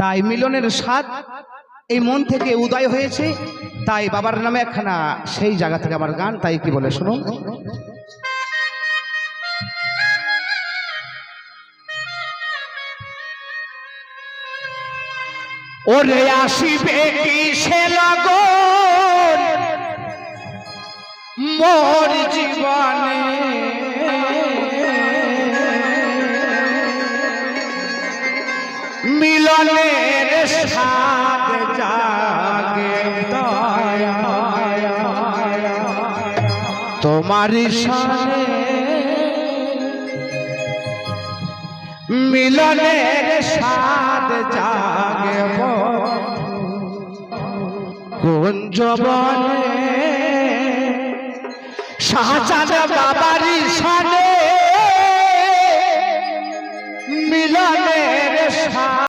তাই মিলনের স্বাদ এই মন থেকে উদয় হয়েছে, তাই বাবার নামে একখানা সেই জায়গা থেকে আমার গান। তাই কি বলে শুনুন। ওরে আসিবে কিসে লগন মোর জীবনে, মিলনের স্বাদ জাগে তোমার সাথে, মিলনের স্বাদ জাগে কোন জবনে, শাহজাদ বাবারি সানে মিলনের স্বাদ।